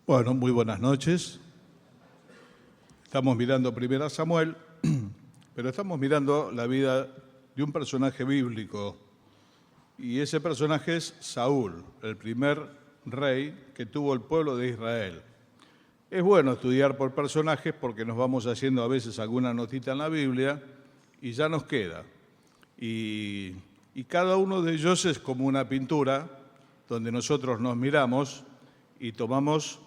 Bueno, muy buenas noches. Estamos mirando primero a Samuel, pero estamos mirando la vida de un personaje bíblico. Y ese personaje es Saúl, el primer rey que tuvo el pueblo de Israel. Es bueno estudiar por personajes porque nos vamos haciendo a veces alguna notita en la Biblia y ya nos queda. Y cada uno de ellos es como una pintura donde nosotros nos miramos y tomamos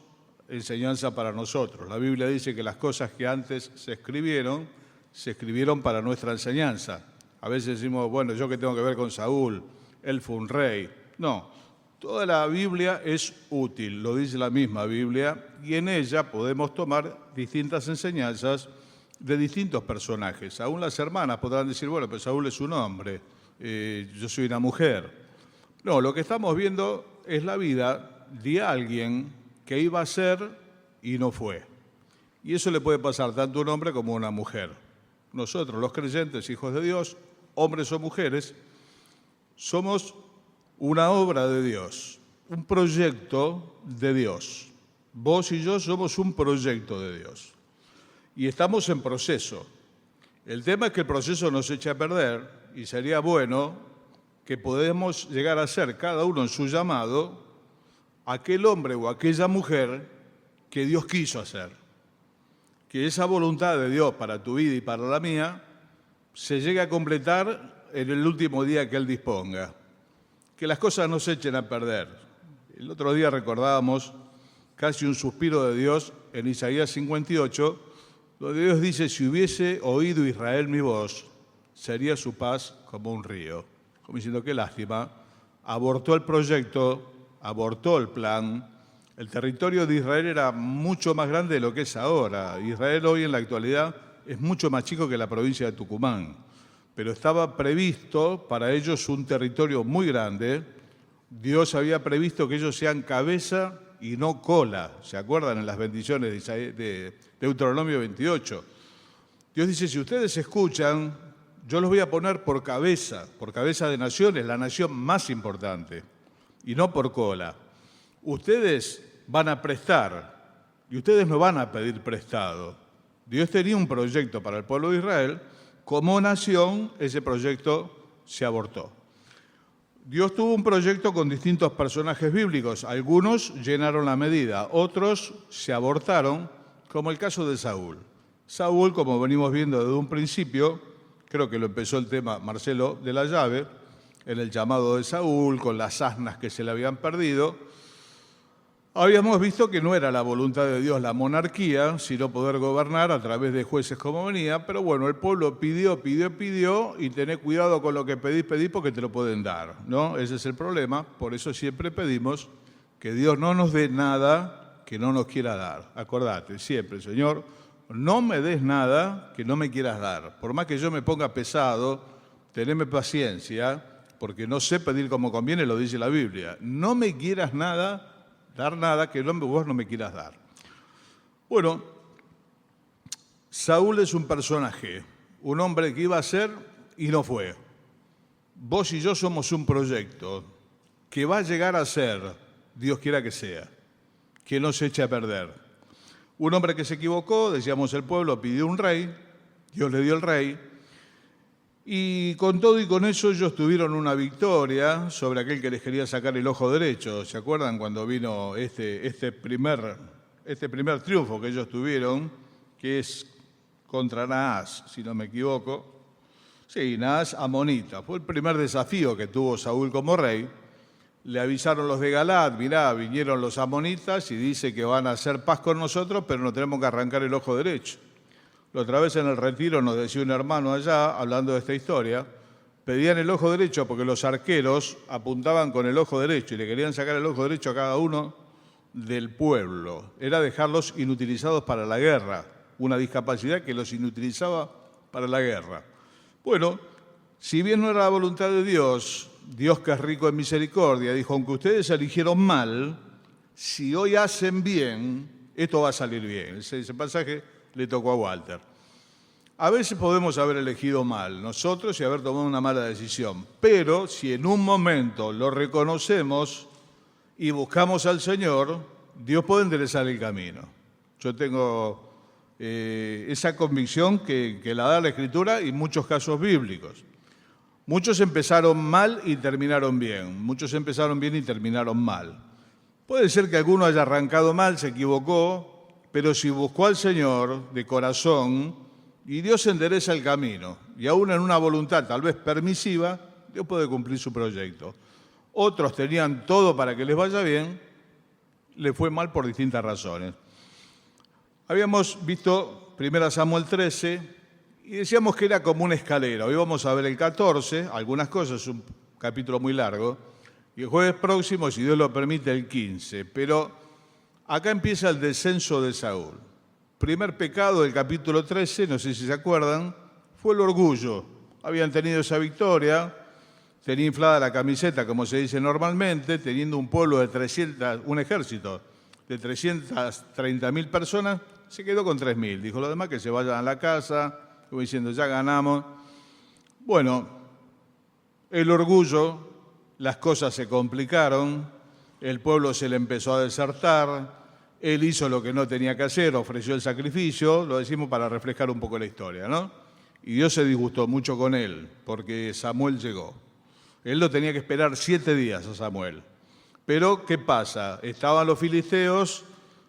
enseñanza para nosotros. La Biblia dice que las cosas que antes se escribieron para nuestra enseñanza. A veces decimos, bueno, ¿yo qué tengo que ver con Saúl? Él fue un rey. No, toda la Biblia es útil, lo dice la misma Biblia, y en ella podemos tomar distintas enseñanzas de distintos personajes. Aún las hermanas podrán decir, bueno, pues Saúl es un hombre, yo soy una mujer. No, lo que estamos viendo es la vida de alguien que iba a ser y no fue. Y eso le puede pasar tanto a un hombre como a una mujer. Nosotros, los creyentes, hijos de Dios, hombres o mujeres, somos una obra de Dios, un proyecto de Dios. Vos y yo somos un proyecto de Dios. Y estamos en proceso. El tema es que el proceso nos echa a perder y sería bueno que podamos llegar a ser cada uno en su llamado aquel hombre o aquella mujer que Dios quiso hacer. Que esa voluntad de Dios para tu vida y para la mía se llegue a completar en el último día que Él disponga. Que las cosas no se echen a perder. El otro día recordábamos casi un suspiro de Dios en Isaías 58, donde Dios dice, si hubiese oído Israel mi voz, sería su paz como un río. Como diciendo, qué lástima, abortó el proyecto, abortó el plan. El territorio de Israel era mucho más grande de lo que es ahora. Israel hoy en la actualidad es mucho más chico que la provincia de Tucumán, pero estaba previsto para ellos un territorio muy grande. Dios había previsto que ellos sean cabeza y no cola. ¿Se acuerdan en las bendiciones de Deuteronomio 28? Dios dice, si ustedes escuchan, yo los voy a poner por cabeza de naciones, la nación más importante, y no por cola. Ustedes van a prestar y ustedes no van a pedir prestado. Dios tenía un proyecto para el pueblo de Israel. Como nación, ese proyecto se abortó. Dios tuvo un proyecto con distintos personajes bíblicos. Algunos llenaron la medida, otros se abortaron, como el caso de Saúl. Saúl, como venimos viendo desde un principio, creo que lo empezó el tema Marcelo de la Llave, en el llamado de Saúl, con las asnas que se le habían perdido. Habíamos visto que no era la voluntad de Dios la monarquía, sino poder gobernar a través de jueces como venía, pero bueno, el pueblo pidió y tené cuidado con lo que pedís porque te lo pueden dar, ¿no? Ese es el problema, por eso siempre pedimos que Dios no nos dé nada que no nos quiera dar. Acordate, siempre, Señor, no me des nada que no me quieras dar. Por más que yo me ponga pesado, teneme paciencia, porque no sé pedir como conviene, lo dice la Biblia. No me quieras dar nada que vos no me quieras dar. Bueno, Saúl es un personaje, un hombre que iba a ser y no fue. Vos y yo somos un proyecto que va a llegar a ser, Dios quiera que sea, que no se eche a perder. Un hombre que se equivocó, decíamos el pueblo, pidió un rey, Dios le dio el rey, y con todo y con eso ellos tuvieron una victoria sobre aquel que les quería sacar el ojo derecho. ¿Se acuerdan cuando vino este primer triunfo que ellos tuvieron, que es contra Naas, si no me equivoco? Sí, Naas amonita. Fue el primer desafío que tuvo Saúl como rey. Le avisaron los de Galaad, mirá, vinieron los amonitas y dice que van a hacer paz con nosotros, pero nos tenemos que arrancar el ojo derecho. La otra vez en el retiro nos decía un hermano allá, hablando de esta historia, pedían el ojo derecho porque los arqueros apuntaban con el ojo derecho y le querían sacar el ojo derecho a cada uno del pueblo. Era dejarlos inutilizados para la guerra, una discapacidad que los inutilizaba para la guerra. Bueno, si bien no era la voluntad de Dios, Dios que es rico en misericordia, dijo, aunque ustedes eligieron mal, si hoy hacen bien, esto va a salir bien. Ese pasaje le tocó a Walter. A veces podemos haber elegido mal nosotros y haber tomado una mala decisión, pero si en un momento lo reconocemos y buscamos al Señor, Dios puede enderezar el camino. Yo tengo esa convicción que la da la Escritura y muchos casos bíblicos. Muchos empezaron mal y terminaron bien. Muchos empezaron bien y terminaron mal. Puede ser que alguno haya arrancado mal, se equivocó, pero si buscó al Señor de corazón y Dios endereza el camino, y aún en una voluntad tal vez permisiva, Dios puede cumplir su proyecto. Otros tenían todo para que les vaya bien, les fue mal por distintas razones. Habíamos visto 1 Samuel 13 y decíamos que era como una escalera. Hoy vamos a ver el 14, algunas cosas, es un capítulo muy largo, y el jueves próximo, si Dios lo permite, el 15. Pero acá empieza el descenso de Saúl. Primer pecado del capítulo 13, no sé si se acuerdan, fue el orgullo. Habían tenido esa victoria, tenía inflada la camiseta, como se dice normalmente, teniendo un pueblo de un ejército de 330.000 personas, se quedó con 3.000. Dijo los demás que se vayan a la casa, como diciendo, ya ganamos. Bueno, el orgullo, las cosas se complicaron, el pueblo se le empezó a desertar, él hizo lo que no tenía que hacer, ofreció el sacrificio, lo decimos para reflejar un poco la historia, ¿no? Y Dios se disgustó mucho con él, porque Samuel llegó. Él lo tenía que esperar 7 días a Samuel. Pero, ¿qué pasa? Estaban los filisteos,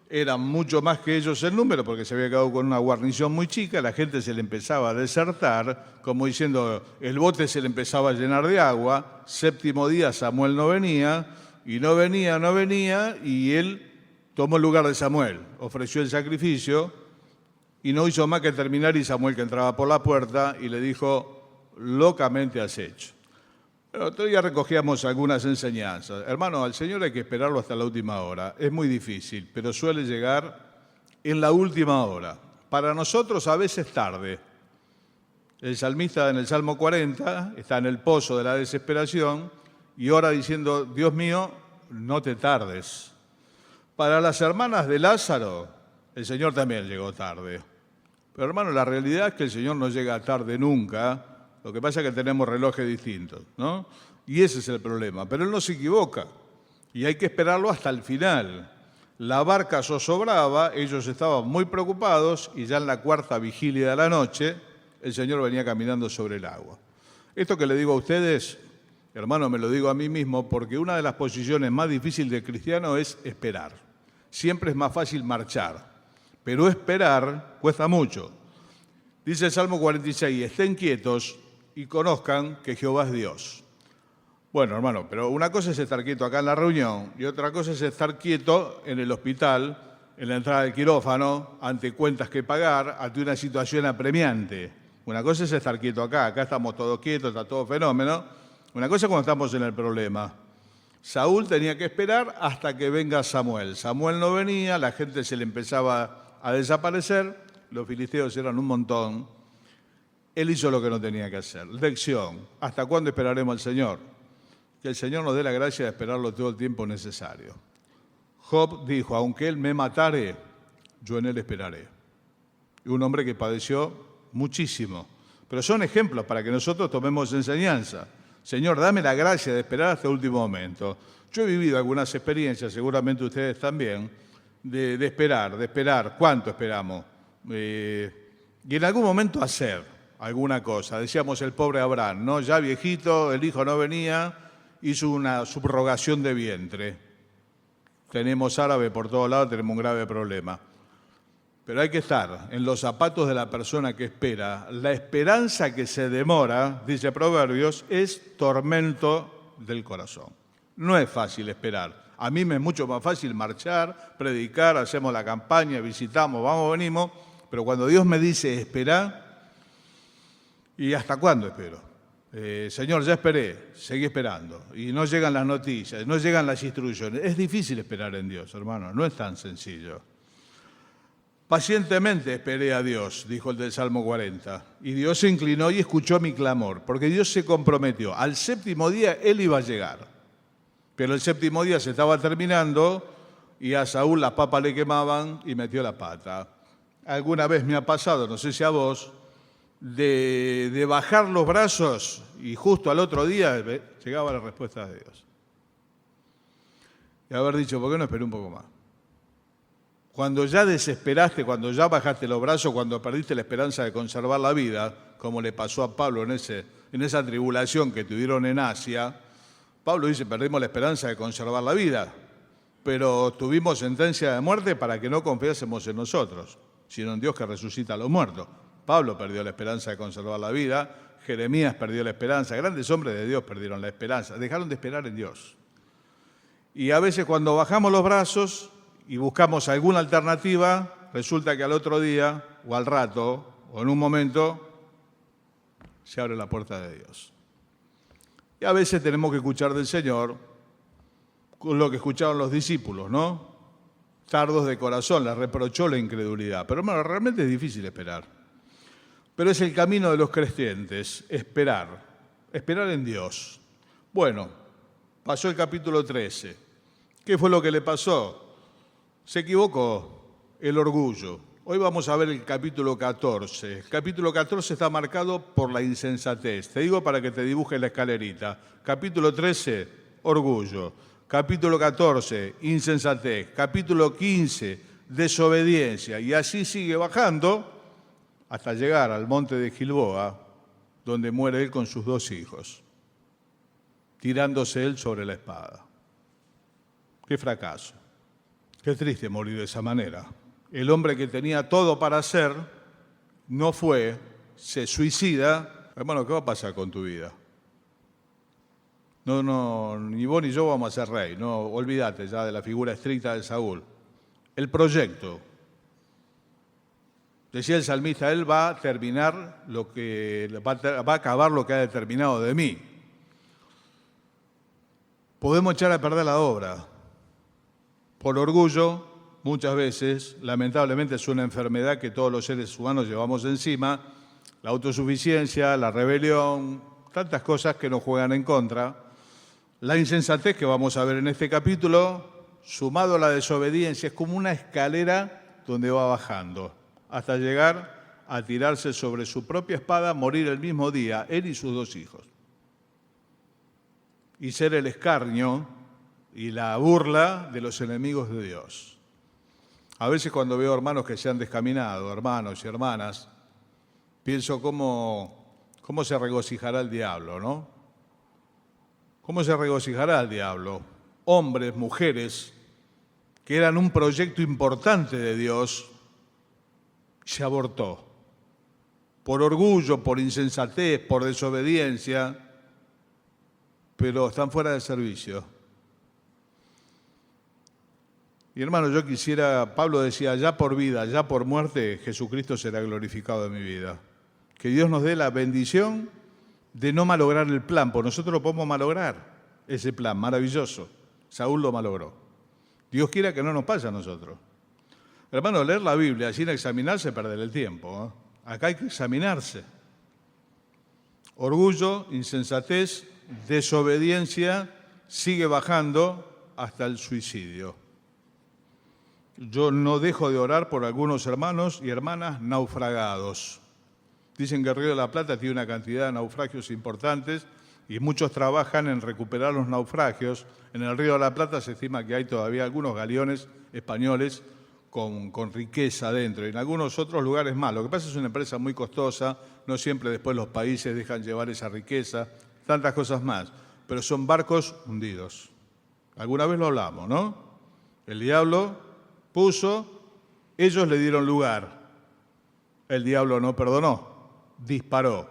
eran mucho más que ellos en número, porque se había quedado con una guarnición muy chica, la gente se le empezaba a desertar, como diciendo, el bote se le empezaba a llenar de agua, 7º día Samuel no venía, y no venía, y él tomó el lugar de Samuel, ofreció el sacrificio, y no hizo más que terminar, y Samuel que entraba por la puerta, y le dijo, locamente has hecho. Pero otro día recogíamos algunas enseñanzas. Hermano, al Señor hay que esperarlo hasta la última hora. Es muy difícil, pero suele llegar en la última hora. Para nosotros a veces tarde. El salmista en el Salmo 40 está en el pozo de la desesperación y ora diciendo, Dios mío, no te tardes. Para las hermanas de Lázaro, el Señor también llegó tarde. Pero hermano, la realidad es que el Señor no llega tarde nunca. Lo que pasa es que tenemos relojes distintos, ¿no? Y ese es el problema. Pero Él no se equivoca y hay que esperarlo hasta el final. La barca zozobraba, ellos estaban muy preocupados y ya en la 4ª vigilia de la noche el Señor venía caminando sobre el agua. Esto que le digo a ustedes, hermano, me lo digo a mí mismo porque una de las posiciones más difíciles del cristiano es esperar. Siempre es más fácil marchar, pero esperar cuesta mucho. Dice el Salmo 46, estén quietos y conozcan que Jehová es Dios. Bueno, hermano, pero una cosa es estar quieto acá en la reunión y otra cosa es estar quieto en el hospital, en la entrada del quirófano, ante cuentas que pagar, ante una situación apremiante. Una cosa es estar quieto acá estamos todos quietos, está todo fenómeno. Una cosa es cuando estamos en el problema. Saúl tenía que esperar hasta que venga Samuel. Samuel no venía, la gente se le empezaba a desaparecer, los filisteos eran un montón. Él hizo lo que no tenía que hacer. Lección, ¿hasta cuándo esperaremos al Señor? Que el Señor nos dé la gracia de esperarlo todo el tiempo necesario. Job dijo, aunque Él me matare, yo en Él esperaré. Y un hombre que padeció muchísimo. Pero son ejemplos para que nosotros tomemos enseñanza. Señor, dame la gracia de esperar hasta el último momento. Yo he vivido algunas experiencias, seguramente ustedes también, de esperar. ¿Cuánto esperamos? Y en algún momento hacer alguna cosa. Decíamos el pobre Abraham, ¿no? Ya viejito, el hijo no venía, hizo una subrogación de vientre. Tenemos árabe por todos lados, tenemos un grave problema. Pero hay que estar en los zapatos de la persona que espera. La esperanza que se demora, dice Proverbios, es tormento del corazón. No es fácil esperar. A mí me es mucho más fácil marchar, predicar, hacemos la campaña, visitamos, vamos, venimos. Pero cuando Dios me dice esperá, ¿y hasta cuándo espero? Señor, ya esperé, seguí esperando. Y no llegan las noticias, no llegan las instrucciones. Es difícil esperar en Dios, hermano, no es tan sencillo. Pacientemente esperé a Dios, dijo el del Salmo 40. Y Dios se inclinó y escuchó mi clamor, porque Dios se comprometió. Al 7º día Él iba a llegar. Pero el 7º día se estaba terminando y a Saúl las papas le quemaban y metió la pata. Alguna vez me ha pasado, no sé si a vos, de bajar los brazos y justo al otro día llegaba la respuesta de Dios. Y haber dicho, ¿por qué no esperé un poco más? Cuando ya desesperaste, cuando ya bajaste los brazos, cuando perdiste la esperanza de conservar la vida, como le pasó a Pablo en esa tribulación que tuvieron en Asia, Pablo dice, perdimos la esperanza de conservar la vida, pero tuvimos sentencia de muerte para que no confiásemos en nosotros, sino en Dios que resucita a los muertos. Pablo perdió la esperanza de conservar la vida, Jeremías perdió la esperanza, grandes hombres de Dios perdieron la esperanza, dejaron de esperar en Dios. Y a veces cuando bajamos los brazos y buscamos alguna alternativa, resulta que al otro día, o al rato, o en un momento, se abre la puerta de Dios. Y a veces tenemos que escuchar del Señor con lo que escucharon los discípulos, ¿no? Tardos de corazón, les reprochó la incredulidad. Pero bueno, realmente es difícil esperar. Pero es el camino de los creyentes, esperar en Dios. Bueno, pasó el capítulo 13. ¿Qué fue lo que le pasó? Se equivocó, el orgullo. Hoy vamos a ver el capítulo 14. El capítulo 14 está marcado por la insensatez. Te digo para que te dibujes la escalerita. Capítulo 13, orgullo. Capítulo 14, insensatez. Capítulo 15, desobediencia. Y así sigue bajando hasta llegar al monte de Gilboa, donde muere él con sus 2 hijos, tirándose él sobre la espada. ¡Qué fracaso! Qué triste morir de esa manera. El hombre que tenía todo para hacer, no fue, se suicida. Hermano, ¿qué va a pasar con tu vida? No, ni vos ni yo vamos a ser rey. No, olvídate ya de la figura estricta de Saúl. El proyecto. Decía el salmista, él va a terminar va a acabar lo que ha determinado de mí. Podemos echar a perder la obra. Por orgullo, muchas veces, lamentablemente es una enfermedad que todos los seres humanos llevamos encima, la autosuficiencia, la rebelión, tantas cosas que nos juegan en contra. La insensatez que vamos a ver en este capítulo, sumado a la desobediencia, es como una escalera donde va bajando, hasta llegar a tirarse sobre su propia espada, morir el mismo día, él y sus 2 hijos. Y ser el escarnio y la burla de los enemigos de Dios. A veces cuando veo hermanos que se han descaminado, hermanos y hermanas, pienso cómo se regocijará el diablo, ¿no? ¿Cómo se regocijará el diablo? Hombres, mujeres, que eran un proyecto importante de Dios, se abortó. Por orgullo, por insensatez, por desobediencia, pero están fuera de servicio. Y hermano, yo quisiera, Pablo decía, ya por vida, ya por muerte, Jesucristo será glorificado en mi vida. Que Dios nos dé la bendición de no malograr el plan, porque nosotros lo podemos malograr, ese plan maravilloso. Saúl lo malogró. Dios quiera que no nos pase a nosotros. Hermano, leer la Biblia sin examinarse es perder el tiempo, ¿eh? Acá hay que examinarse. Orgullo, insensatez, desobediencia, sigue bajando hasta el suicidio. Yo no dejo de orar por algunos hermanos y hermanas naufragados. Dicen que el Río de la Plata tiene una cantidad de naufragios importantes y muchos trabajan en recuperar los naufragios. En el Río de la Plata se estima que hay todavía algunos galeones españoles con riqueza dentro y en algunos otros lugares más. Lo que pasa es que es una empresa muy costosa, no siempre después los países dejan llevar esa riqueza, tantas cosas más, pero son barcos hundidos. Alguna vez lo hablamos, ¿no? El diablo puso, ellos le dieron lugar. El diablo no perdonó, disparó.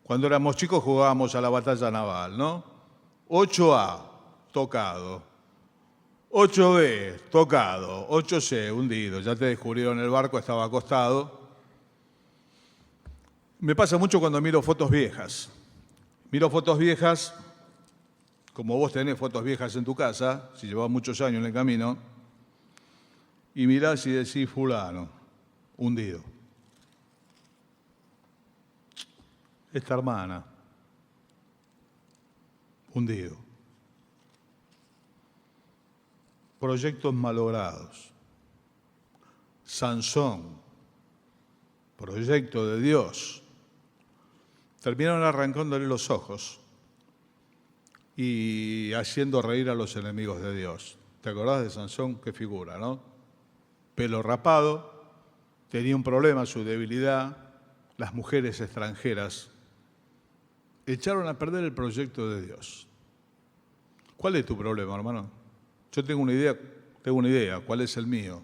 Cuando éramos chicos jugábamos a la batalla naval, ¿no? 8A, tocado. 8B, tocado. 8C, hundido. Ya te descubrieron el barco, estaba acostado. Me pasa mucho cuando miro fotos viejas. Miro fotos viejas, como vos tenés fotos viejas en tu casa, si llevas muchos años en el camino, y mirás y decís, fulano, hundido. Esta hermana, hundido. Proyectos malogrados. Sansón, proyecto de Dios. Terminaron arrancándole los ojos y haciendo reír a los enemigos de Dios. ¿Te acordás de Sansón? Qué figura, ¿no? pelo rapado, tenía un problema, su debilidad, las mujeres extranjeras echaron a perder el proyecto de Dios. ¿Cuál es tu problema, hermano? Yo tengo una idea, ¿cuál es el mío?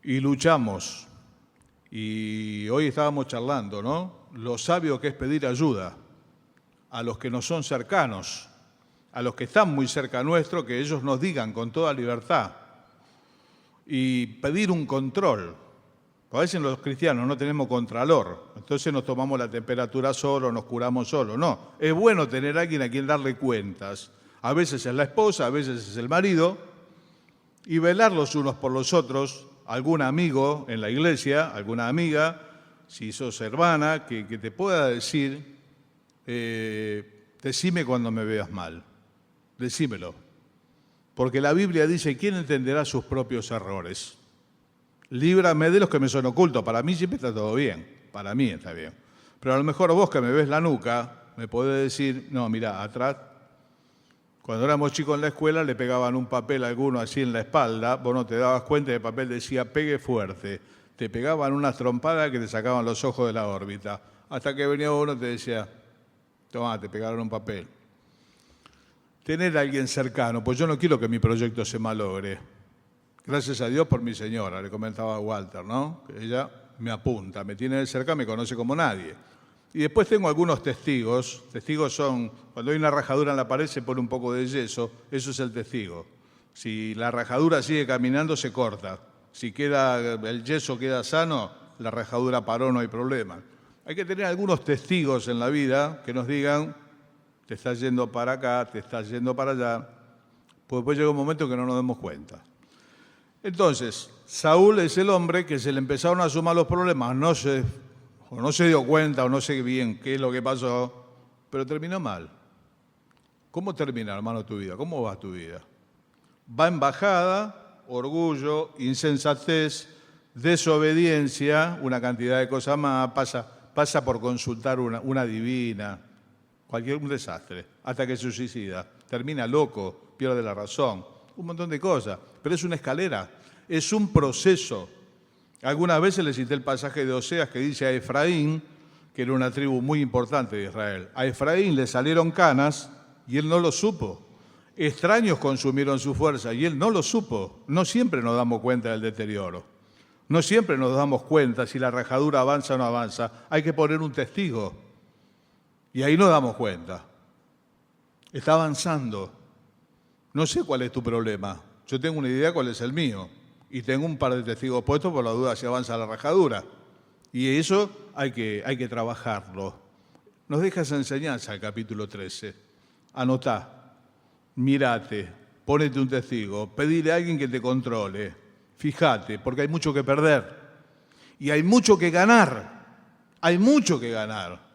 Y luchamos. Y hoy estábamos charlando, ¿no? Lo sabio que es pedir ayuda a los que nos son cercanos, a los que están muy cerca nuestro, que ellos nos digan con toda libertad. Y pedir un control. A veces los cristianos no tenemos contralor, entonces nos tomamos la temperatura solo, nos curamos solo. No, es bueno tener a alguien a quien darle cuentas. A veces es la esposa, a veces es el marido, y velar los unos por los otros. Algún amigo en la iglesia, alguna amiga, si sos hermana, que te pueda decir, decime cuando me veas mal, decímelo. Porque la Biblia dice, ¿quién entenderá sus propios errores? Líbrame de los que me son ocultos. Para mí siempre está todo bien, para mí está bien. Pero a lo mejor vos que me ves la nuca, me podés decir, no, mirá, atrás, cuando éramos chicos en la escuela le pegaban un papel a alguno así en la espalda, vos no te dabas cuenta y el papel decía, pegue fuerte. Te pegaban unas trompadas que te sacaban los ojos de la órbita. Hasta que venía uno y te decía, tomá, te pegaron un papel. Tener a alguien cercano, pues yo no quiero que mi proyecto se malogre. Gracias a Dios por mi señora, le comentaba a Walter, ¿no? Que ella me apunta, me tiene de cerca, me conoce como nadie. Y después tengo algunos testigos. Testigos son, cuando hay una rajadura en la pared se pone un poco de yeso, eso es el testigo. Si la rajadura sigue caminando, se corta. Si el yeso queda sano, la rajadura paró, no hay problema. Hay que tener algunos testigos en la vida que nos digan, te estás yendo para acá, te estás yendo para allá. Pues después llega un momento que no nos demos cuenta. Entonces, Saúl es el hombre que se le empezaron a sumar los problemas, no se dio cuenta o no sé bien qué es lo que pasó, pero terminó mal. ¿Cómo termina, hermano, tu vida? ¿Cómo va tu vida? Va en bajada, orgullo, insensatez, desobediencia, una cantidad de cosas más, pasa por consultar una divina, un desastre, hasta que se suicida, termina loco, pierde la razón. Un montón de cosas, pero es una escalera, es un proceso. Algunas veces le cité el pasaje de Oseas que dice a Efraín, que era una tribu muy importante de Israel. A Efraín le salieron canas y él no lo supo. Extraños consumieron su fuerza y él no lo supo. No siempre nos damos cuenta del deterioro. No siempre nos damos cuenta si la rajadura avanza o no avanza. Hay que poner un testigo. Y ahí nos damos cuenta. Está avanzando. No sé cuál es tu problema, yo tengo una idea cuál es el mío y tengo un par de testigos puestos por la duda si avanza la rajadura. Y eso hay que trabajarlo. Nos deja esa enseñanza el capítulo 13. Anotá, mirate, ponete un testigo, pedile a alguien que te controle, fíjate, porque hay mucho que perder y hay mucho que ganar, hay mucho que ganar.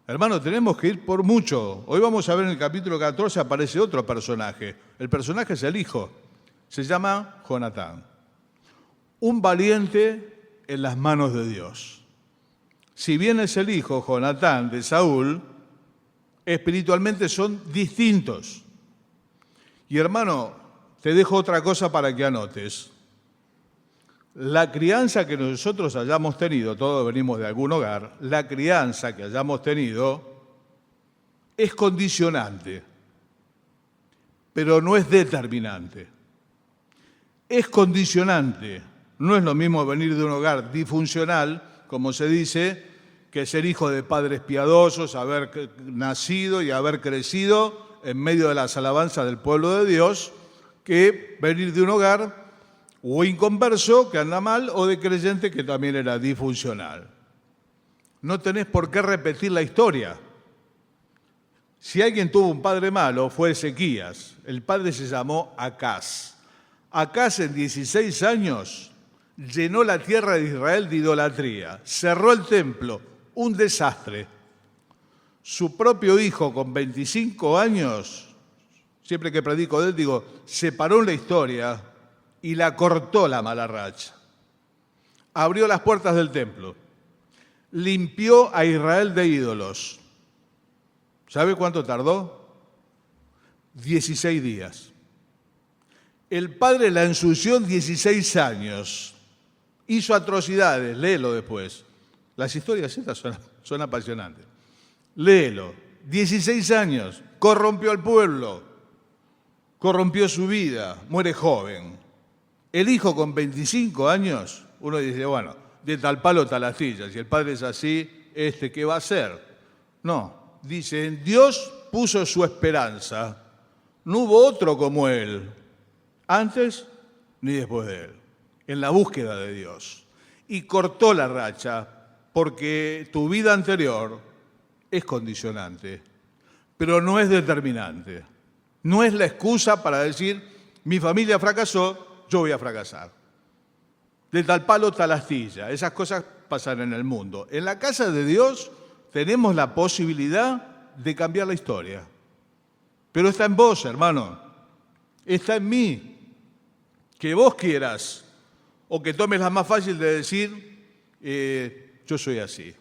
Hermano, tenemos que ir por mucho. Hoy vamos a ver en el capítulo 14 aparece otro personaje. El personaje es el hijo. Se llama Jonatán. Un valiente en las manos de Dios. Si bien es el hijo, Jonatán, de Saúl, espiritualmente son distintos. Y hermano, te dejo otra cosa para que anotes. La crianza que nosotros hayamos tenido, todos venimos de algún hogar, la crianza que hayamos tenido es condicionante, pero no es determinante. Es condicionante, no es lo mismo venir de un hogar disfuncional, como se dice, que ser hijo de padres piadosos, haber nacido y haber crecido en medio de las alabanzas del pueblo de Dios, que venir de un hogar o inconverso, que anda mal, o de creyente, que también era disfuncional. No tenés por qué repetir la historia. Si alguien tuvo un padre malo, fue Ezequías. El padre se llamó Acaz. Acaz en 16 años llenó la tierra de Israel de idolatría, cerró el templo, un desastre. Su propio hijo, con 25 años, siempre que predico de él, digo, se paró en la historia y la cortó la mala racha. Abrió las puertas del templo, limpió a Israel de ídolos. ¿Sabe cuánto tardó? 16 días. El padre la ensució en 16 años. Hizo atrocidades, léelo después. Las historias estas son apasionantes. Léelo. 16 años, corrompió al pueblo, corrompió su vida, muere joven. El hijo con 25 años, uno dice, bueno, de tal palo tal astilla. Si el padre es así, ¿qué va a hacer? No, dice, en Dios puso su esperanza. No hubo otro como él, antes ni después de él, en la búsqueda de Dios. Y cortó la racha, porque tu vida anterior es condicionante, pero no es determinante. No es la excusa para decir, mi familia fracasó, yo voy a fracasar. De tal palo, tal astilla. Esas cosas pasan en el mundo. En la casa de Dios tenemos la posibilidad de cambiar la historia. Pero está en vos, hermano. Está en mí. Que vos quieras o que tomes la más fácil de decir, yo soy así.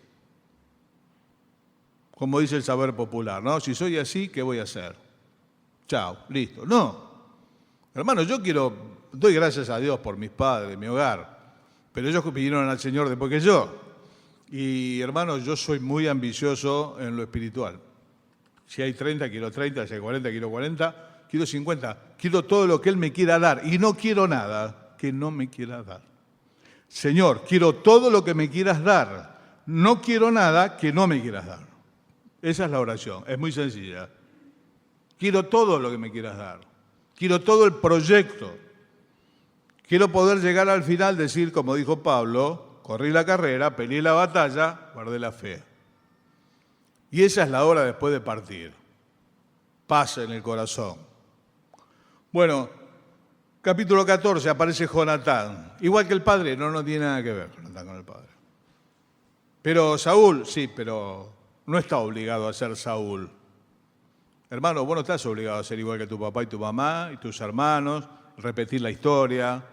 Como dice el saber popular, ¿no? Si soy así, ¿qué voy a hacer? Chao, listo. No. Hermano, doy gracias a Dios por mis padres, mi hogar, pero ellos vinieron al Señor después que yo. Y hermano, yo soy muy ambicioso en lo espiritual. Si hay 30, quiero 30, si hay 40, quiero 40, quiero 50. Quiero todo lo que Él me quiera dar y no quiero nada que no me quiera dar. Señor, quiero todo lo que me quieras dar. No quiero nada que no me quieras dar. Esa es la oración, es muy sencilla. Quiero todo lo que me quieras dar. Quiero todo el proyecto. Quiero poder llegar al final, decir, como dijo Pablo, corrí la carrera, peleé la batalla, guardé la fe. Y esa es la hora después de partir. Paz en el corazón. Bueno, capítulo 14, aparece Jonatán. Igual que el padre, no tiene nada que ver Jonatán con el padre. Pero Saúl, sí, pero no está obligado a ser Saúl. Hermano, vos no estás obligado a ser igual que tu papá y tu mamá y tus hermanos, repetir la historia.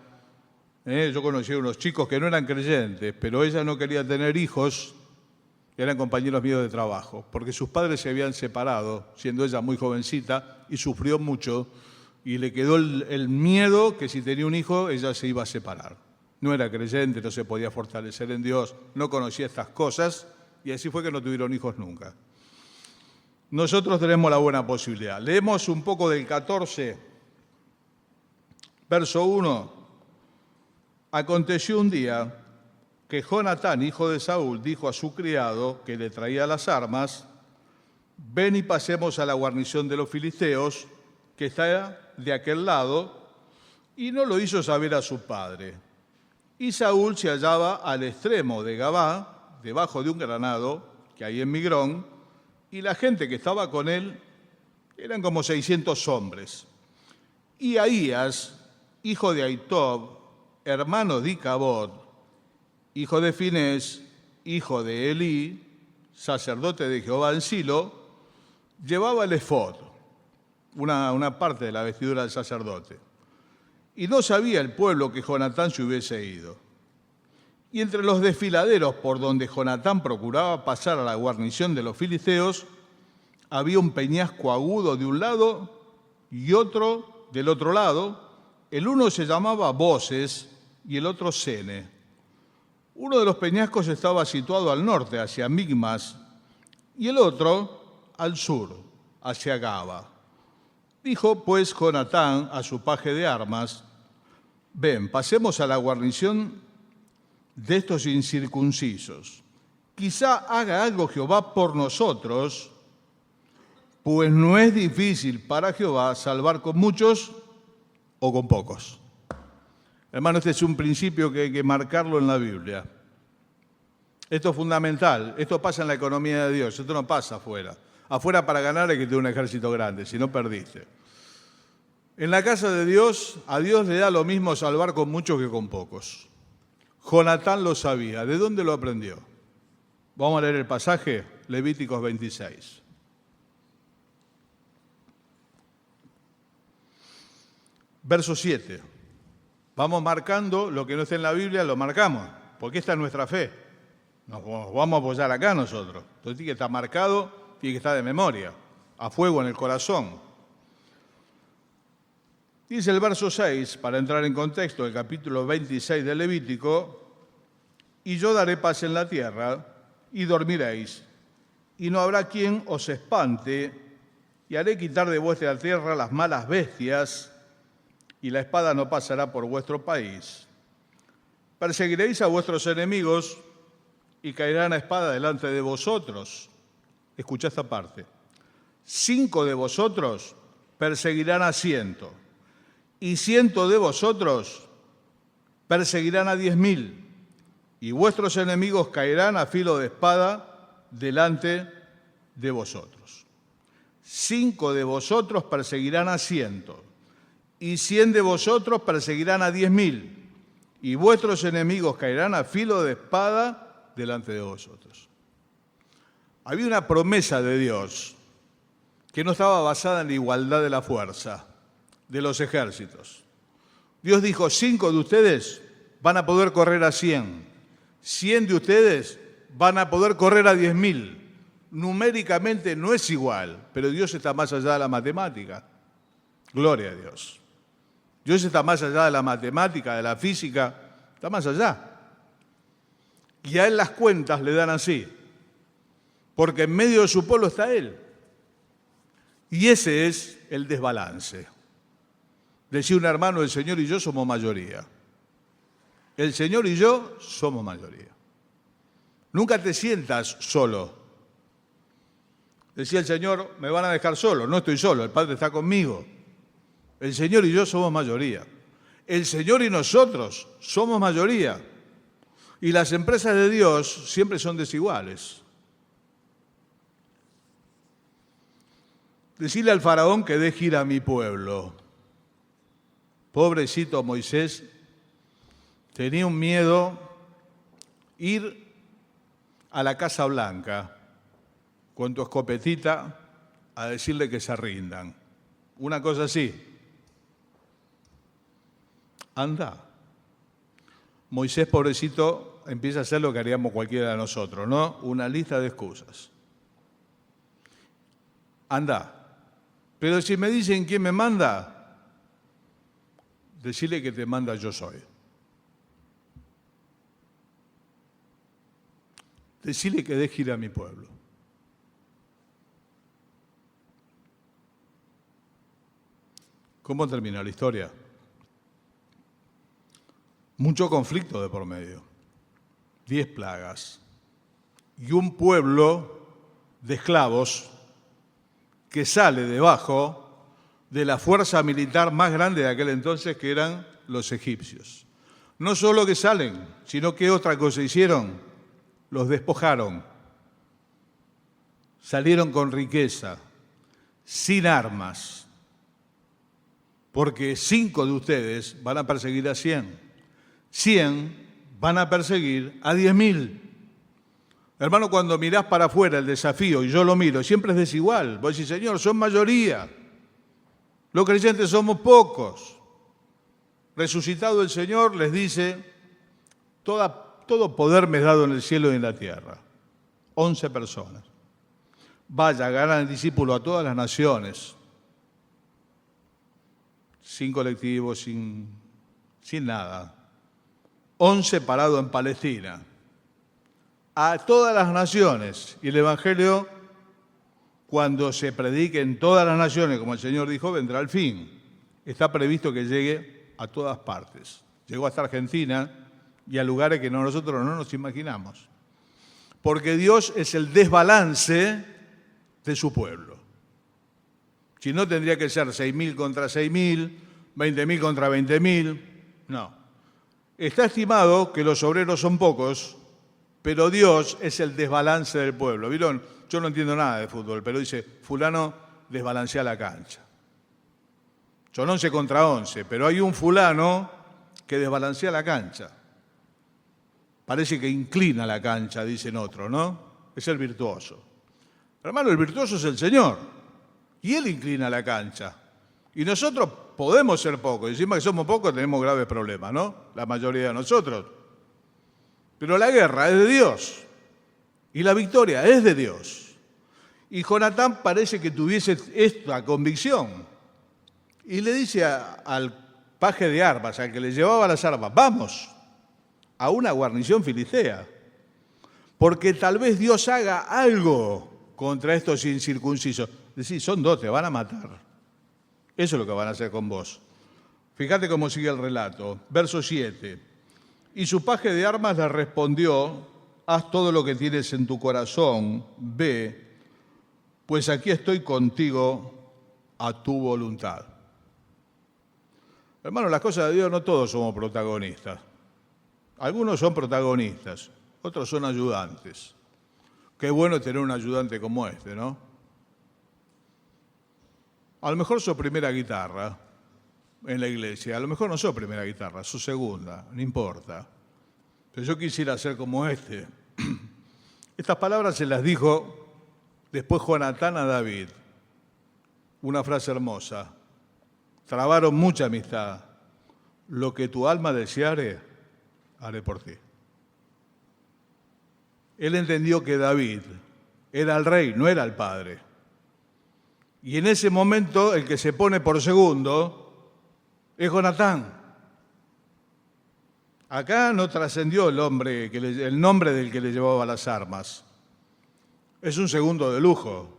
Yo conocí a unos chicos que no eran creyentes, pero ella no quería tener hijos, eran compañeros míos de trabajo, porque sus padres se habían separado, siendo ella muy jovencita, y sufrió mucho, y le quedó el miedo que si tenía un hijo, ella se iba a separar. No era creyente, no se podía fortalecer en Dios, no conocía estas cosas, y así fue que no tuvieron hijos nunca. Nosotros tenemos la buena posibilidad. Leemos un poco del 14, verso 1. Aconteció un día que Jonatán, hijo de Saúl, dijo a su criado que le traía las armas, ven y pasemos a la guarnición de los filisteos, que está de aquel lado, y no lo hizo saber a su padre. Y Saúl se hallaba al extremo de Gabá, debajo de un granado que hay en Migrón, y la gente que estaba con él eran como 600 hombres. Y Ahías, hijo de Ahitob, hermano de Icabod, hijo de Finés, hijo de Elí, sacerdote de Jehová en Silo, llevaba el efod, una parte de la vestidura del sacerdote. Y no sabía el pueblo que Jonatán se hubiese ido. Y entre los desfiladeros por donde Jonatán procuraba pasar a la guarnición de los filisteos, había un peñasco agudo de un lado y otro del otro lado. El uno se llamaba Boses y el otro Sene. Uno de los peñascos estaba situado al norte, hacia Migmas, y el otro al sur, hacia Gaba. Dijo pues Jonatán a su paje de armas, ven, pasemos a la guarnición de estos incircuncisos. Quizá haga algo Jehová por nosotros, pues no es difícil para Jehová salvar con muchos o con pocos. Hermano, este es un principio que hay que marcarlo en la Biblia. Esto es fundamental. Esto pasa en la economía de Dios. Esto no pasa afuera. Afuera para ganar hay que tener un ejército grande, si no perdiste. En la casa de Dios, a Dios le da lo mismo salvar con muchos que con pocos. Jonatán lo sabía. ¿De dónde lo aprendió? Vamos a leer el pasaje, Levíticos 26. Verso 7. Vamos marcando lo que no está en la Biblia, lo marcamos, porque esta es nuestra fe. Nos vamos a apoyar acá nosotros. Entonces tiene que estar marcado, tiene que estar de memoria, a fuego en el corazón. Dice el verso 6, para entrar en contexto, el capítulo 26 de Levítico: y yo daré paz en la tierra, y dormiréis, y no habrá quien os espante, y haré quitar de vuestra tierra las malas bestias, y la espada no pasará por vuestro país. Perseguiréis a vuestros enemigos, y caerán a espada delante de vosotros. Escuchá esta parte. 5 de vosotros perseguirán a 100, y 100 de vosotros perseguirán a 10.000, y vuestros enemigos caerán a filo de espada delante de vosotros. 5 de vosotros perseguirán a 100, y 100 de vosotros perseguirán a 10.000, y vuestros enemigos caerán a filo de espada delante de vosotros. Había una promesa de Dios que no estaba basada en la igualdad de la fuerza de los ejércitos. Dios dijo: 5 de ustedes van a poder correr a 100, 100 de ustedes van a poder correr a 10.000. Numéricamente no es igual, pero Dios está más allá de la matemática. Gloria a Dios. Dios está más allá de la matemática, de la física, está más allá. Y a Él las cuentas le dan así, porque en medio de su pueblo está Él. Y ese es el desbalance. Decía un hermano: el Señor y yo somos mayoría. El Señor y yo somos mayoría. Nunca te sientas solo. Decía el Señor: me van a dejar solo. No estoy solo, el Padre está conmigo. El Señor y yo somos mayoría. El Señor y nosotros somos mayoría. Y las empresas de Dios siempre son desiguales. Decirle al faraón que deje ir a mi pueblo. Pobrecito Moisés, tenía un miedo ir a la Casa Blanca con tu escopetita a decirle que se rindan. Una cosa así. Anda. Moisés, pobrecito, empieza a hacer lo que haríamos cualquiera de nosotros, ¿no? Una lista de excusas. Anda. Pero si me dicen quién me manda, decirle que te manda yo soy. Decirle que deje ir a mi pueblo. ¿Cómo termina la historia? Mucho conflicto de por medio. 10 plagas. Y un pueblo de esclavos que sale debajo de la fuerza militar más grande de aquel entonces, que eran los egipcios. No solo que salen, sino que otra cosa hicieron: los despojaron. Salieron con riqueza, sin armas, porque 5 de ustedes van a perseguir a 100, 100 van a perseguir a 10.000. Hermano, cuando mirás para afuera el desafío, y yo lo miro, siempre es desigual. Vos decís: Señor, son mayoría. Los creyentes somos pocos. Resucitado el Señor les dice: todo poder me es dado en el cielo y en la tierra. 11 personas. Vaya, hagan discípulos a todas las naciones. Sin colectivos, sin nada. 11 parados en Palestina. A todas las naciones. Y el Evangelio, cuando se predique en todas las naciones, como el Señor dijo, vendrá el fin. Está previsto que llegue a todas partes. Llegó hasta Argentina y a lugares que nosotros no nos imaginamos. Porque Dios es el desbalance de su pueblo. Si no, tendría que ser 6.000 contra 6.000, 20.000 contra 20.000. No. Está estimado que los obreros son pocos, pero Dios es el desbalance del pueblo. ¿Vieron? Yo no entiendo nada de fútbol, pero dice: fulano desbalancea la cancha. Son 11 contra 11, pero hay un fulano que desbalancea la cancha. Parece que inclina la cancha, dicen otros, ¿no? Es el virtuoso. Hermano, el virtuoso es el Señor, y Él inclina la cancha. Y nosotros podemos ser pocos, y encima que somos pocos tenemos graves problemas, ¿no? La mayoría de nosotros. Pero la guerra es de Dios, y la victoria es de Dios. Y Jonatán parece que tuviese esta convicción. Y le dice al paje de armas, al que le llevaba las armas, vamos a una guarnición filistea, porque tal vez Dios haga algo contra estos incircuncisos. Decís, son dos, te van a matar. Eso es lo que van a hacer con vos. Fíjate cómo sigue el relato. Verso 7. Y su paje de armas le respondió, haz todo lo que tienes en tu corazón, ve, pues aquí estoy contigo a tu voluntad. Hermano, las cosas de Dios no todos somos protagonistas. Algunos son protagonistas, otros son ayudantes. Qué bueno tener un ayudante como este, ¿no? A lo mejor sos primera guitarra en la iglesia, a lo mejor no sos primera guitarra, sos segunda, no importa. Pero yo quisiera ser como este. Estas palabras se las dijo después Jonatán a David. Una frase hermosa. Trabaron mucha amistad. Lo que tu alma deseare, haré por ti. Él entendió que David era el rey, no era el padre. Y en ese momento el que se pone por segundo es Jonatán. Acá no trascendió el nombre del que le llevaba las armas. Es un segundo de lujo.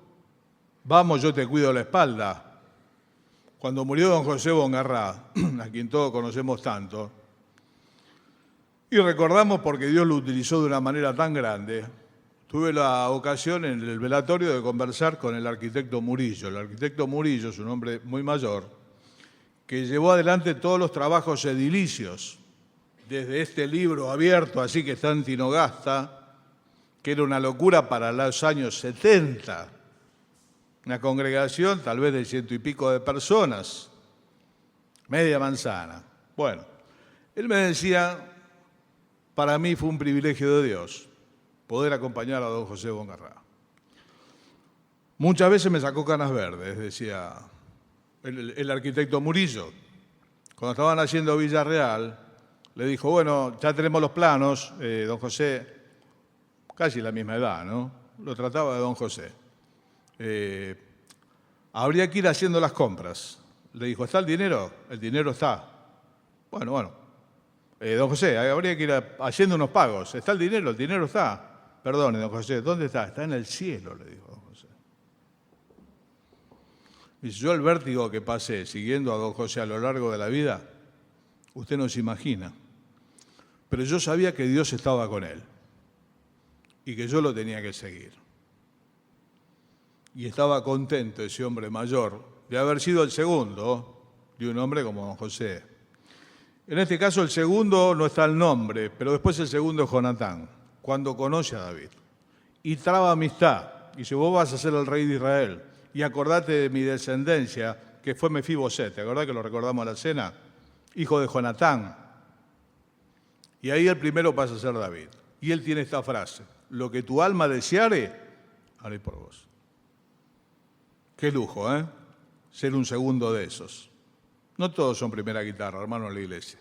Vamos, yo te cuido la espalda. Cuando murió don José Bongarrá, a quien todos conocemos tanto, y recordamos porque Dios lo utilizó de una manera tan grande, tuve la ocasión en el velatorio de conversar con el arquitecto Murillo. El arquitecto Murillo es un hombre muy mayor que llevó adelante todos los trabajos edilicios, desde este libro abierto, así que está en Tinogasta, que era una locura para los años 70. Una congregación tal vez de 100 y pico de personas, media manzana. Bueno, él me decía, para mí fue un privilegio de Dios poder acompañar a don José Bongarrá. Muchas veces me sacó canas verdes, decía el arquitecto Murillo. Cuando estaban haciendo Villarreal, le dijo, bueno, ya tenemos los planos, don José, casi la misma edad, ¿no? Lo trataba de don José. Habría que ir haciendo las compras. Le dijo, ¿está el dinero? El dinero está. Bueno. Don José, habría que ir haciendo unos pagos. ¿Está el dinero? El dinero está. Perdone, don José, ¿dónde está? Está en el cielo, le dijo don José. Y yo el vértigo que pasé siguiendo a don José a lo largo de la vida, usted no se imagina. Pero yo sabía que Dios estaba con él y que yo lo tenía que seguir. Y estaba contento ese hombre mayor de haber sido el segundo de un hombre como don José. En este caso el segundo no está el nombre, pero después el segundo es Jonatán, cuando conoce a David. Y traba amistad, y dice, vos vas a ser el rey de Israel, y acordate de mi descendencia, que fue Mefiboset, ¿te acordás que lo recordamos a la cena? Hijo de Jonatán. Y ahí el primero pasa a ser David. Y él tiene esta frase, lo que tu alma deseare, haré por vos. Qué lujo, ¿eh? Ser un segundo de esos. No todos son primera guitarra, hermano, en la iglesia.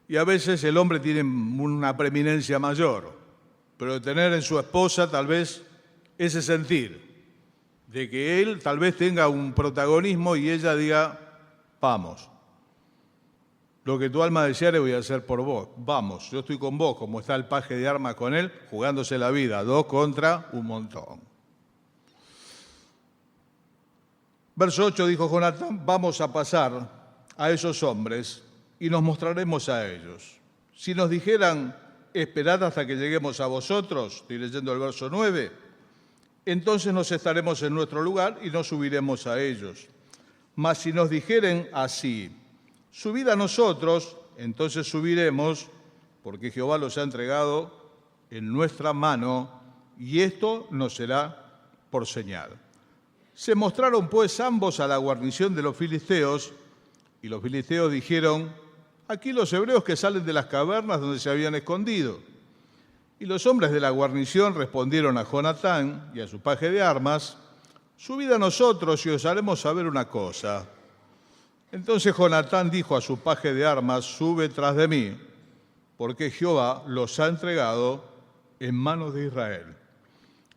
Y a veces el hombre tiene una preeminencia mayor, pero tener en su esposa tal vez ese sentir de que él tal vez tenga un protagonismo y ella diga, vamos, lo que tu alma deseare voy a hacer por vos. Vamos, yo estoy con vos, como está el paje de armas con él, jugándose la vida, 2 contra un montón. Verso 8 dijo Jonatán, vamos a pasar a esos hombres y nos mostraremos a ellos. Si nos dijeran, esperad hasta que lleguemos a vosotros, estoy leyendo el verso 9, entonces nos estaremos en nuestro lugar y nos subiremos a ellos. Mas si nos dijeren así, subid a nosotros, entonces subiremos, porque Jehová los ha entregado en nuestra mano, y esto nos será por señal. Se mostraron pues ambos a la guarnición de los filisteos, y los filisteos dijeron, aquí los hebreos que salen de las cavernas donde se habían escondido. Y los hombres de la guarnición respondieron a Jonatán y a su paje de armas, subid a nosotros y os haremos saber una cosa. Entonces Jonatán dijo a su paje de armas, sube tras de mí, porque Jehová los ha entregado en manos de Israel.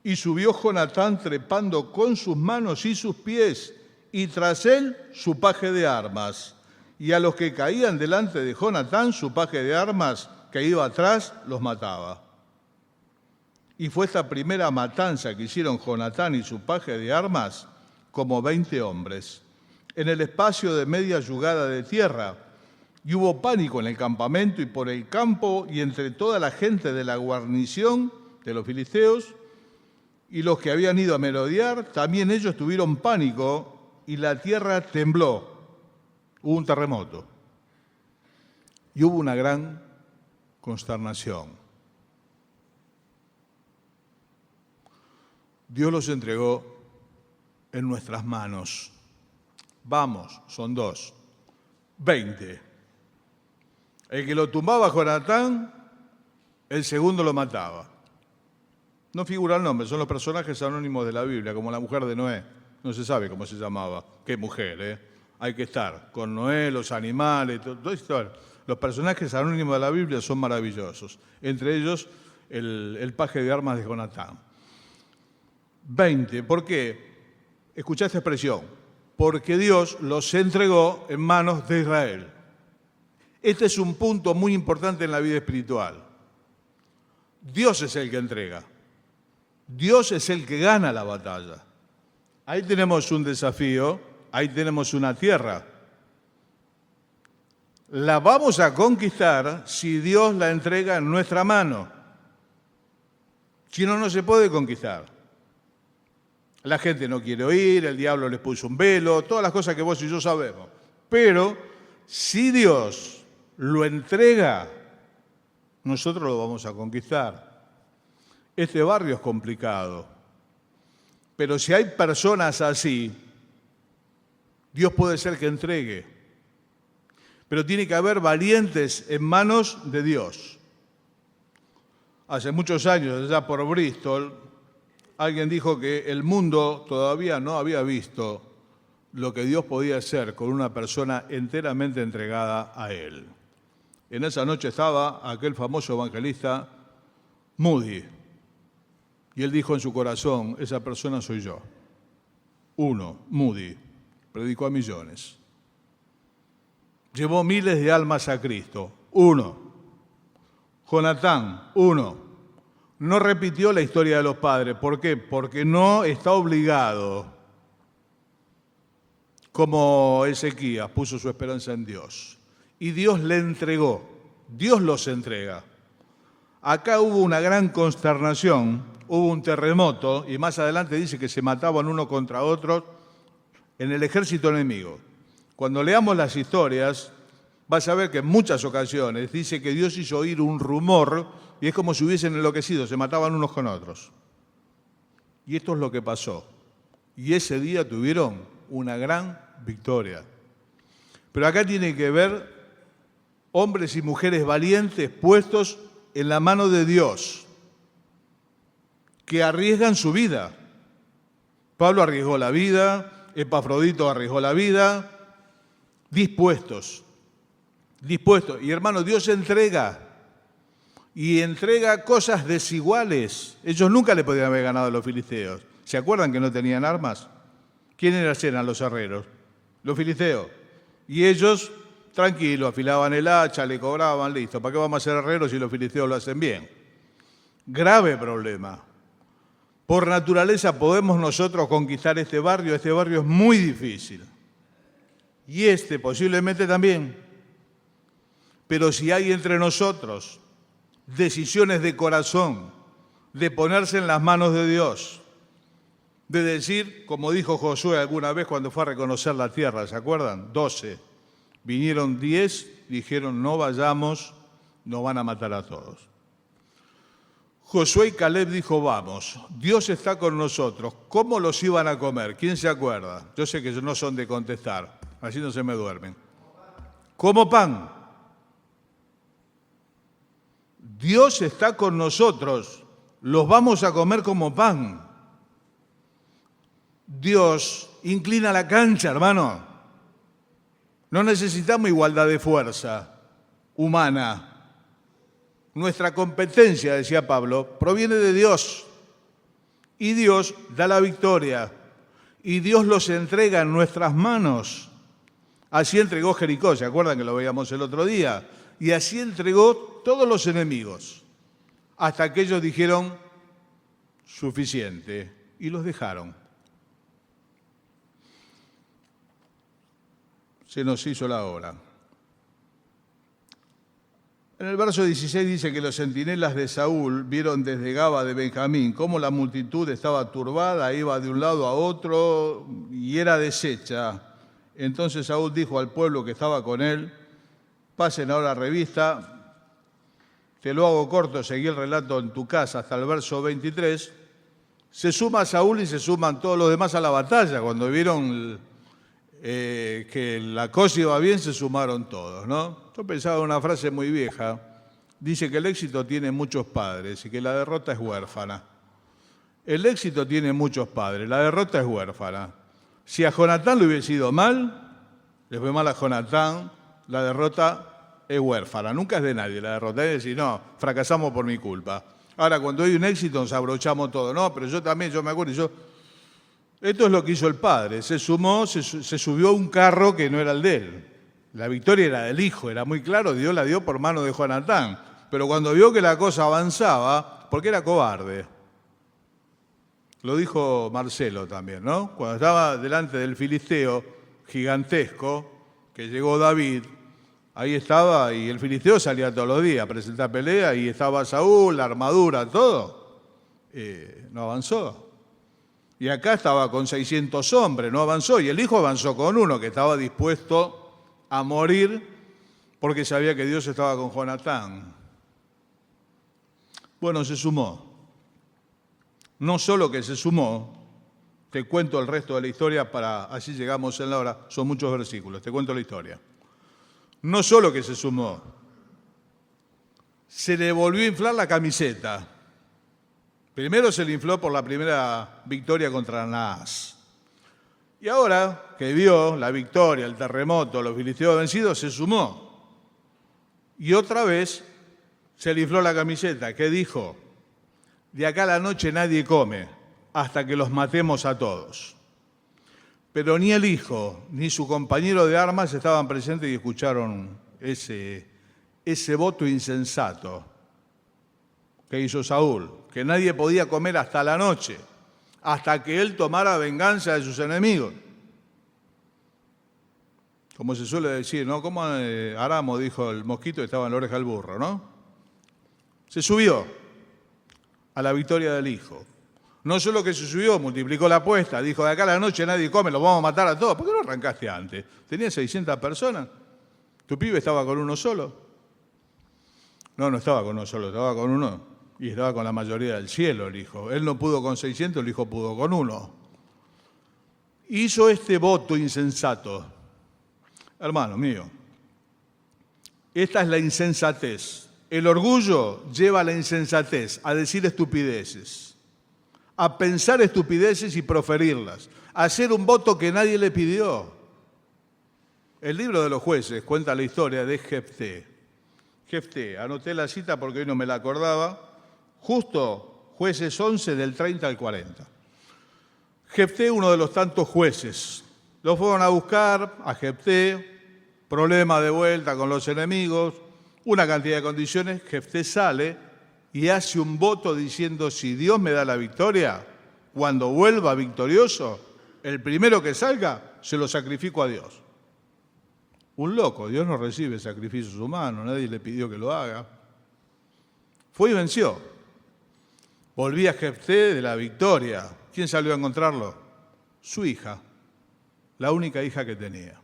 Y subió Jonatán trepando con sus manos y sus pies, y tras él su paje de armas. Y a los que caían delante de Jonatán, su paje de armas que iba atrás, los mataba. Y fue esta primera matanza que hicieron Jonatán y su paje de armas como 20 hombres, en el espacio de media yugada de tierra. Y hubo pánico en el campamento y por el campo y entre toda la gente de la guarnición de los filisteos, y los que habían ido a merodear, también ellos tuvieron pánico y la tierra tembló. Hubo un terremoto y hubo una gran consternación. Dios los entregó en nuestras manos. Vamos, son 2, 20. El que lo tumbaba a Jonatán, el segundo lo mataba. No figura el nombre, son los personajes anónimos de la Biblia, como la mujer de Noé. No se sabe cómo se llamaba. Qué mujer, ¿eh? Hay que estar con Noé, los animales, todo esto. Los personajes anónimos de la Biblia son maravillosos. Entre ellos, el paje de armas de Jonatán. 20. ¿Por qué? Escuchá esta expresión. Porque Dios los entregó en manos de Israel. Este es un punto muy importante en la vida espiritual. Dios es el que entrega. Dios es el que gana la batalla. Ahí tenemos un desafío, ahí tenemos una tierra. La vamos a conquistar si Dios la entrega en nuestra mano. Si no, no se puede conquistar. La gente no quiere oír, el diablo les puso un velo, todas las cosas que vos y yo sabemos. Pero si Dios lo entrega, nosotros lo vamos a conquistar. Este barrio es complicado, pero si hay personas así, Dios puede ser que entregue. Pero tiene que haber valientes en manos de Dios. Hace muchos años, allá por Bristol, alguien dijo que el mundo todavía no había visto lo que Dios podía hacer con una persona enteramente entregada a Él. En esa noche estaba aquel famoso evangelista Moody. Y él dijo en su corazón, esa persona soy yo. Uno, Moody, predicó a millones. Llevó miles de almas a Cristo. Uno. Jonatán, uno. No repitió la historia de los padres. ¿Por qué? Porque no está obligado. Como Ezequías puso su esperanza en Dios. Y Dios le entregó. Dios los entrega. Acá hubo una gran consternación, hubo un terremoto y más adelante dice que se mataban uno contra otro en el ejército enemigo. Cuando leamos las historias, vas a ver que en muchas ocasiones dice que Dios hizo oír un rumor y es como si hubiesen enloquecido, se mataban unos con otros. Y esto es lo que pasó. Y ese día tuvieron una gran victoria. Pero acá tiene que ver hombres y mujeres valientes puestos en la mano de Dios, que arriesgan su vida. Pablo arriesgó la vida, Epafrodito arriesgó la vida, dispuestos. Y hermano, Dios entrega, y entrega cosas desiguales. Ellos nunca le podían haber ganado a los filisteos. ¿Se acuerdan que no tenían armas? ¿Quiénes eran los herreros? Los filisteos. Y ellos, tranquilos, afilaban el hacha, le cobraban, listo. ¿Para qué vamos a ser herreros si los filisteos lo hacen bien? Grave problema. Por naturaleza podemos nosotros conquistar este barrio es muy difícil. Y posiblemente también. Pero si hay entre nosotros decisiones de corazón, de ponerse en las manos de Dios, de decir, como dijo Josué alguna vez cuando fue a reconocer la tierra, ¿se acuerdan? 12. Vinieron 10, dijeron, no vayamos, nos van a matar a todos. Josué y Caleb dijo, vamos, Dios está con nosotros. ¿Cómo los iban a comer? ¿Quién se acuerda? Yo sé que no son de contestar, así no se me duermen. Como pan. Dios está con nosotros, los vamos a comer como pan. Dios inclina la cancha, hermano. No necesitamos igualdad de fuerza humana. Nuestra competencia, decía Pablo, proviene de Dios. Y Dios da la victoria. y Dios los entrega en nuestras manos. Así entregó Jericó, ¿se acuerdan que lo veíamos el otro día? Y así entregó todos los enemigos, hasta que ellos dijeron, suficiente, y los dejaron. Se nos hizo la hora. En el verso 16 dice que los centinelas de Saúl vieron desde Gaba de Benjamín cómo la multitud estaba turbada, iba de un lado a otro y era deshecha. Entonces Saúl dijo al pueblo que estaba con él, pasen ahora revista, te lo hago corto, seguí el relato en tu casa hasta el verso 23. Se suma Saúl y se suman todos los demás a la batalla. Cuando vieron que la cosa iba bien, se sumaron todos, ¿no? Yo pensaba en una frase muy vieja. Dice que el éxito tiene muchos padres y que la derrota es huérfana. El éxito tiene muchos padres, la derrota es huérfana. Si a Jonatán le hubiese ido mal, le fue mal a Jonatán, la derrota es huérfana. Nunca es de nadie la derrota, es decir, no, fracasamos por mi culpa. Ahora, cuando hay un éxito nos abrochamos todo. No, pero yo también, yo me acuerdo, esto es lo que hizo el padre, se subió a un carro que no era el de él. La victoria era del hijo, era muy claro, Dios la dio por mano de Jonatán. Pero cuando vio que la cosa avanzaba, porque era cobarde. Lo dijo Marcelo también, ¿no? Cuando estaba delante del filisteo gigantesco, que llegó David, ahí estaba, y el filisteo salía todos los días a presentar pelea, y estaba Saúl, la armadura, todo. No avanzó. Y acá estaba con 600 hombres, no avanzó. Y el hijo avanzó con uno que estaba dispuesto a morir porque sabía que Dios estaba con Jonatán. Bueno, se sumó. No solo que se sumó, te cuento el resto de la historia para así llegamos en la hora. Son muchos versículos, te cuento la historia. No solo que se sumó, se le volvió a inflar la camiseta. Primero se le infló por la primera victoria contra Naas. Y ahora que vio la victoria, el terremoto, los filisteos vencidos, se sumó. Y otra vez se le infló la camiseta. ¿Qué dijo? De acá a la noche nadie come hasta que los matemos a todos. Pero ni el hijo ni su compañero de armas estaban presentes y escucharon ese voto insensato que hizo Saúl, que nadie podía comer hasta la noche, hasta que él tomara venganza de sus enemigos. Como se suele decir, ¿no? Como Aramo dijo el mosquito que estaba en la oreja del burro, ¿no? Se subió a la victoria del hijo. No solo que se subió, multiplicó la apuesta, dijo, de acá a la noche nadie come, los vamos a matar a todos. ¿Por qué no arrancaste antes? ¿Tenías 600 personas? ¿Tu pibe estaba con uno solo? No estaba con uno solo, estaba con uno. Y estaba con la mayoría del cielo el hijo. Él no pudo con 600, el hijo pudo con uno. Hizo este voto insensato. Hermano mío, esta es la insensatez. El orgullo lleva a la insensatez, a decir estupideces, a pensar estupideces y proferirlas, a hacer un voto que nadie le pidió. El libro de los jueces cuenta la historia de Jefté. Jefté, anoté la cita porque hoy no me la acordaba. Justo Jueces 11 del 30 al 40. Jefté, uno de los tantos jueces, lo fueron a buscar a Jefté, problema de vuelta con los enemigos, una cantidad de condiciones. Jefté sale y hace un voto diciendo, si Dios me da la victoria, cuando vuelva victorioso, el primero que salga, se lo sacrifico a Dios. Un loco, Dios no recibe sacrificios humanos, nadie le pidió que lo haga. Fue y venció. Volvía Jefté de la victoria. ¿Quién salió a encontrarlo? Su hija, la única hija que tenía.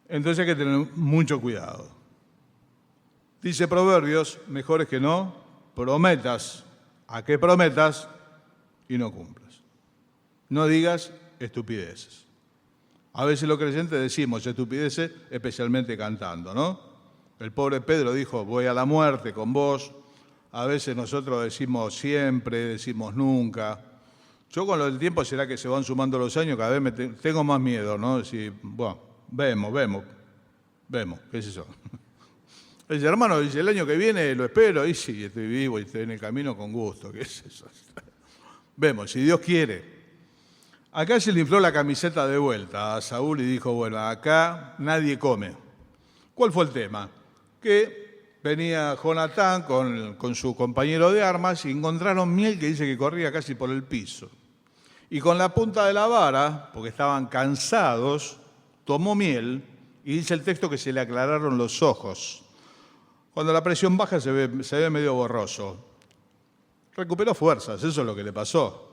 Entonces hay que tener mucho cuidado. Dice Proverbios, mejor es que no prometas a que prometas y no cumplas. No digas estupideces. A veces los creyentes decimos estupideces, especialmente cantando, ¿no? El pobre Pedro dijo, voy a la muerte con vos. A veces nosotros decimos siempre, decimos nunca. Yo con el tiempo será que se van sumando los años, cada vez tengo más miedo, ¿no? Decir, bueno, vemos, ¿qué es eso? El hermano dice, el año que viene lo espero, y sí, estoy vivo y estoy en el camino con gusto, ¿qué es eso? Vemos, si Dios quiere. Acá se le infló la camiseta de vuelta a Saúl y dijo, bueno, acá nadie come. ¿Cuál fue el tema? Que venía Jonatán con su compañero de armas y encontraron miel que dice que corría casi por el piso. Y con la punta de la vara, porque estaban cansados, tomó miel y dice el texto que se le aclararon los ojos. Cuando la presión baja se ve medio borroso. Recuperó fuerzas, eso es lo que le pasó.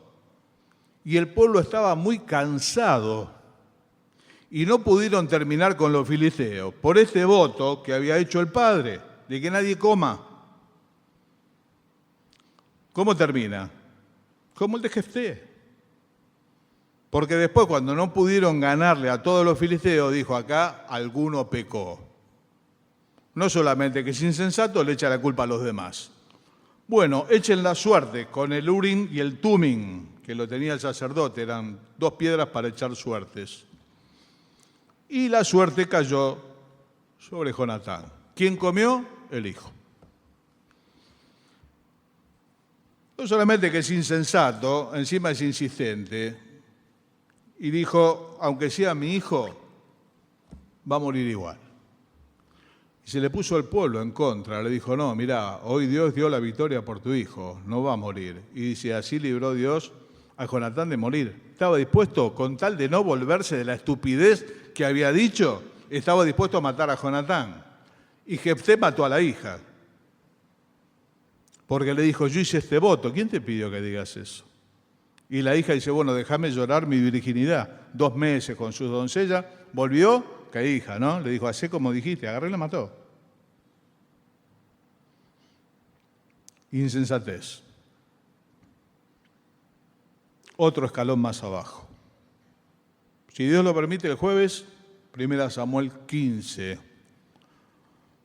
Y el pueblo estaba muy cansado y no pudieron terminar con los filisteos por este voto que había hecho el padre, de que nadie coma. ¿Cómo termina? Como el de Jefté. Porque después, cuando no pudieron ganarle a todos los filisteos, dijo, acá alguno pecó. No solamente que es insensato, le echa la culpa a los demás. Bueno, echen la suerte con el Urim y el Tumim, que lo tenía el sacerdote, eran 2 piedras para echar suertes. Y la suerte cayó sobre Jonatán. ¿Quién comió? El hijo. No solamente que es insensato, encima es insistente. Y dijo, aunque sea mi hijo, va a morir igual. Y se le puso el pueblo en contra, le dijo, no, mirá, hoy Dios dio la victoria por tu hijo, no va a morir. Y dice, así libró Dios a Jonatán de morir. Estaba dispuesto, con tal de no volverse de la estupidez que había dicho, estaba dispuesto a matar a Jonatán. Y Jefté mató a la hija, porque le dijo, yo hice este voto, ¿quién te pidió que digas eso? Y la hija dice, bueno, déjame llorar mi virginidad. 2 meses con sus doncellas, volvió, que hija, ¿no? Le dijo, hacé como dijiste, agarré y la mató. Insensatez. Otro escalón más abajo. Si Dios lo permite, el jueves, 1 Samuel 15.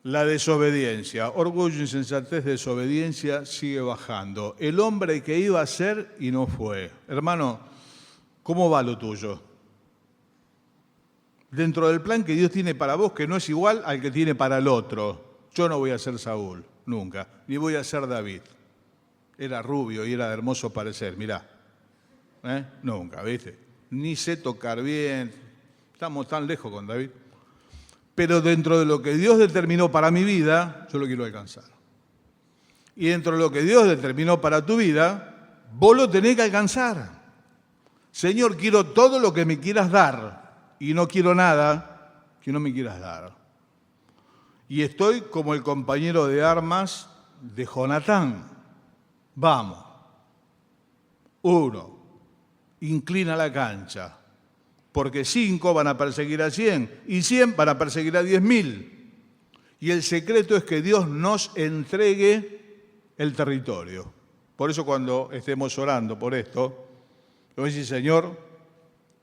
La desobediencia, orgullo, insensatez, desobediencia sigue bajando. El hombre que iba a ser y no fue. Hermano, ¿cómo va lo tuyo? Dentro del plan que Dios tiene para vos, que no es igual al que tiene para el otro. Yo no voy a ser Saúl, nunca, ni voy a ser David. Era rubio y era de hermoso parecer, mirá. Nunca, ¿viste? Ni sé tocar bien, estamos tan lejos con David. Pero dentro de lo que Dios determinó para mi vida, yo lo quiero alcanzar. Y dentro de lo que Dios determinó para tu vida, vos lo tenés que alcanzar. Señor, quiero todo lo que me quieras dar y no quiero nada que no me quieras dar. Y estoy como el compañero de armas de Jonatán. Vamos. 1, inclina la cancha. Porque 5 van a perseguir a 100 y 100 van a perseguir a 10.000. Y el secreto es que Dios nos entregue el territorio. Por eso cuando estemos orando por esto, le voy a decir, Señor,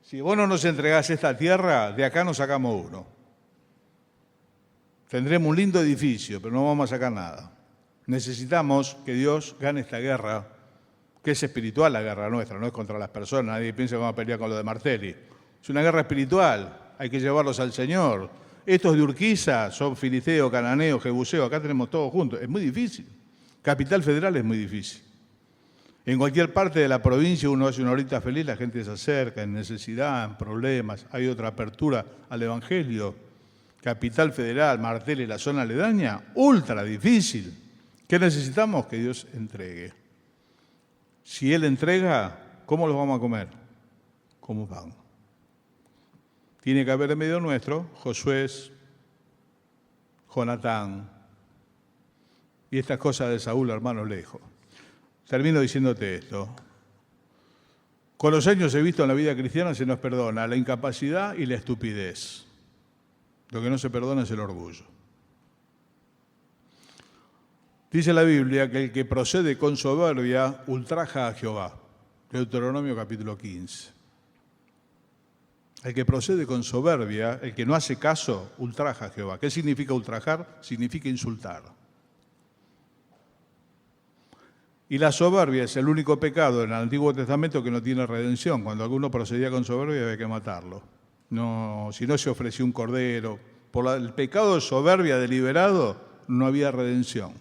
si vos no nos entregás esta tierra, de acá nos sacamos uno. Tendremos un lindo edificio, pero no vamos a sacar nada. Necesitamos que Dios gane esta guerra, que es espiritual la guerra nuestra, no es contra las personas. Nadie piensa que vamos a pelear con lo de Martelli. Es una guerra espiritual, hay que llevarlos al Señor. Estos de Urquiza son filisteos, cananeos, jebuseos, acá tenemos todos juntos. Es muy difícil. Capital Federal es muy difícil. En cualquier parte de la provincia uno hace una horita feliz, la gente se acerca en necesidad, en problemas, hay otra apertura al Evangelio. Capital Federal, Martel y la zona aledaña, ultra difícil. ¿Qué necesitamos? Que Dios entregue. Si Él entrega, ¿cómo los vamos a comer? Como pan. Tiene que haber en medio nuestro Josué, Jonatán y estas cosas de Saúl, hermano, lejos. Termino diciéndote esto. Con los años he visto en la vida cristiana se nos perdona la incapacidad y la estupidez. Lo que no se perdona es el orgullo. Dice la Biblia que el que procede con soberbia ultraja a Jehová. Deuteronomio capítulo 15. El que procede con soberbia, el que no hace caso, ultraja a Jehová. ¿Qué significa ultrajar? Significa insultar. Y la soberbia es el único pecado en el Antiguo Testamento que no tiene redención. Cuando alguno procedía con soberbia había que matarlo. No, si no se ofreció un cordero. Por el pecado de soberbia deliberado no había redención.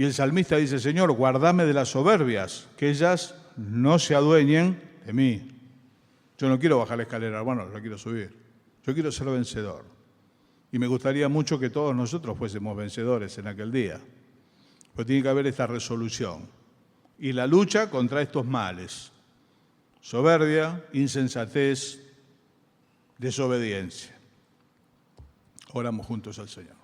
Y el salmista dice, Señor, guárdame de las soberbias, que ellas no se adueñen de mí. Yo no quiero bajar la escalera, hermano, la quiero subir. Yo quiero ser vencedor. Y me gustaría mucho que todos nosotros fuésemos vencedores en aquel día. Pero tiene que haber esta resolución. Y la lucha contra estos males. Soberbia, insensatez, desobediencia. Oramos juntos al Señor.